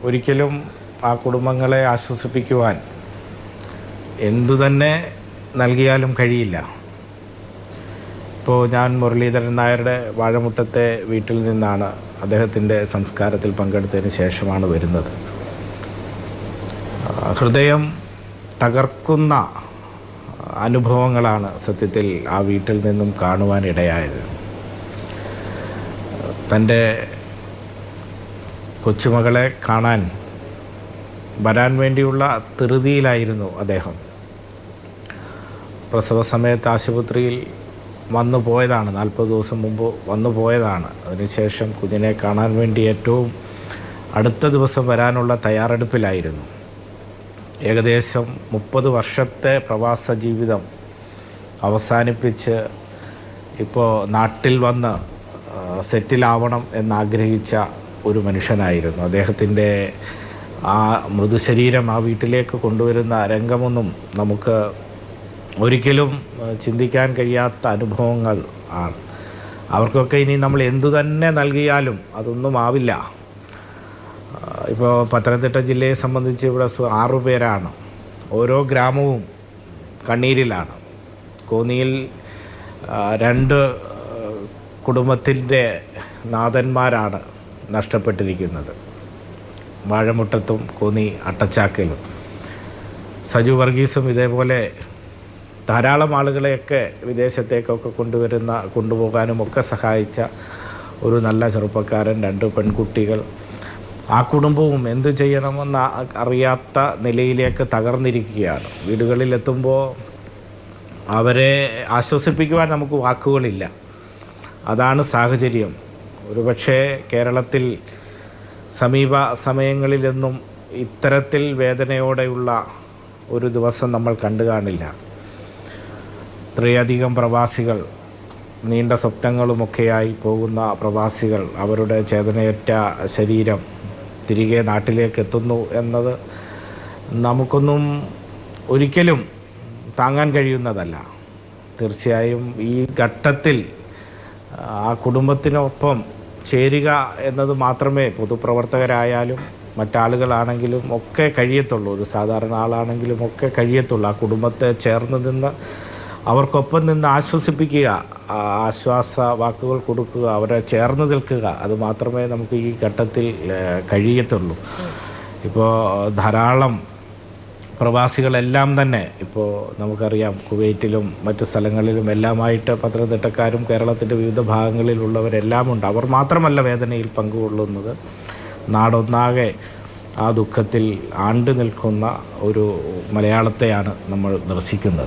ഒരിക്കലും ആ കുടുംബങ്ങളെ ആശ്വസിപ്പിക്കുവാൻ എന്തുതന്നെ നൽകിയാലും കഴിയില്ല. ഇപ്പോൾ ഞാൻ മുരളീധരൻ നായരുടെ വാഴമുട്ടത്തെ വീട്ടിൽ നിന്നാണ് അദ്ദേഹത്തിൻ്റെ സംസ്കാരത്തിൽ പങ്കെടുത്തതിന് ശേഷമാണ് വരുന്നത്. ഹൃദയം തകർക്കുന്ന അനുഭവങ്ങളാണ് സത്യത്തിൽ ആ വീട്ടിൽ നിന്നും കാണുവാനിടയായത്. തൻ്റെ കൊച്ചുമകളെ കാണാൻ വരാൻ വേണ്ടിയുള്ള ധൃതിയിലായിരുന്നു അദ്ദേഹം. പ്രസവ സമയത്ത് ആശുപത്രിയിൽ വന്നു പോയതാണ്, 40 ദിവസം മുമ്പ് വന്നു പോയതാണ്. അതിനുശേഷം കുഞ്ഞിനെ കാണാൻ വേണ്ടി ഏറ്റവും അടുത്ത ദിവസം വരാനുള്ള തയ്യാറെടുപ്പിലായിരുന്നു. ഏകദേശം 30 വർഷത്തെ പ്രവാസ ജീവിതം അവസാനിപ്പിച്ച് ഇപ്പോൾ നാട്ടിൽ വന്ന് സെറ്റിലാവണം എന്നാഗ്രഹിച്ച ഒരു മനുഷ്യനായിരുന്നു. അദ്ദേഹത്തിൻ്റെ ആ മൃദുശരീരം ആ വീട്ടിലേക്ക് കൊണ്ടുവരുന്ന രംഗമൊന്നും നമുക്ക് ഒരിക്കലും ചിന്തിക്കാൻ കഴിയാത്ത അനുഭവങ്ങൾ ആണ്. അവർക്കൊക്കെ ഇനി നമ്മൾ എന്തു തന്നെ നൽകിയാലും അതൊന്നും ആവില്ല. ഇപ്പോൾ പത്തനംതിട്ട ജില്ലയെ സംബന്ധിച്ച് ഇവിടെ 6 പേരാണ്. ഓരോ ഗ്രാമവും കണ്ണീരിലാണ്. കോന്നിയിൽ 2 കുടുംബത്തിൻ്റെ നാഥന്മാരാണ് നഷ്ടപ്പെട്ടിരിക്കുന്നത്. വാഴമുട്ടത്തും കോന്നി അട്ടച്ചാക്കലും. സജു വർഗീസും ഇതേപോലെ ധാരാളം ആളുകളെയൊക്കെ വിദേശത്തേക്കൊക്കെ കൊണ്ടുപോകാനുമൊക്കെ സഹായിച്ച ഒരു നല്ല ചെറുപ്പക്കാരൻ, 2 പെൺകുട്ടികൾ. ആ കുടുംബവും എന്തു ചെയ്യണമെന്ന് അറിയാത്ത നിലയിലേക്ക് തകർന്നിരിക്കുകയാണ്. വീടുകളിലെത്തുമ്പോൾ അവരെ ആശ്വസിപ്പിക്കുവാൻ നമുക്ക് വാക്കുകളില്ല. അതാണ് സാഹചര്യം. ഒരുപക്ഷെ കേരളത്തിൽ സമീപ സമയങ്ങളിലൊന്നും ഇത്തരത്തിൽ വേദനയോടെയുള്ള ഒരു ദിവസം നമ്മൾ കണ്ടു കാണില്ല. ഇത്രയധികം പ്രവാസികൾ, നീണ്ട സ്വപ്നങ്ങളുമൊക്കെയായി പോകുന്ന പ്രവാസികൾ, അവരുടെ ചേതനയറ്റ ശരീരം തിരികെ നാട്ടിലേക്ക് എത്തുന്നു എന്നത് നമുക്കൊന്നും ഒരിക്കലും താങ്ങാൻ കഴിയുന്നതല്ല. തീർച്ചയായും ഈ ഘട്ടത്തിൽ ആ കുടുംബത്തിനൊപ്പം ചേരുക എന്നത് മാത്രമേ പൊതുപ്രവർത്തകരായാലും മറ്റാളുകളാണെങ്കിലും ഒക്കെ കഴിയത്തുള്ളൂ. ഒരു സാധാരണ ആളാണെങ്കിലും ഒക്കെ കഴിയത്തുള്ളൂ. ആ കുടുംബത്തെ ചേർന്ന് നിന്ന് അവർക്കൊപ്പം നിന്ന് ആശ്വസിപ്പിക്കുക, ആശ്വാസ വാക്കുകൾ കൊടുക്കുക, അവരെ ചേർന്ന് നിൽക്കുക. അത് മാത്രമേ നമുക്ക് ഈ ഘട്ടത്തിൽ കഴിയത്തുള്ളൂ. ഇപ്പോൾ ധാരാളം പ്രവാസികളെല്ലാം തന്നെ ഇപ്പോൾ നമുക്കറിയാം, കുവൈറ്റിലും മറ്റു സ്ഥലങ്ങളിലും എല്ലാമായിട്ട് പത്തനംതിട്ടക്കാരും കേരളത്തിൻ്റെ വിവിധ ഭാഗങ്ങളിലുള്ളവരെല്ലാം ഉണ്ട്. അവർ മാത്രമല്ല വേദനയിൽ പങ്കുകൊള്ളുന്നത്. നാടൊന്നാകെ ആ ദുഃഖത്തിൽ ആണ്ടു നിൽക്കുന്ന ഒരു മലയാളത്തെയാണ് നമ്മൾ ദർശിക്കുന്നത്.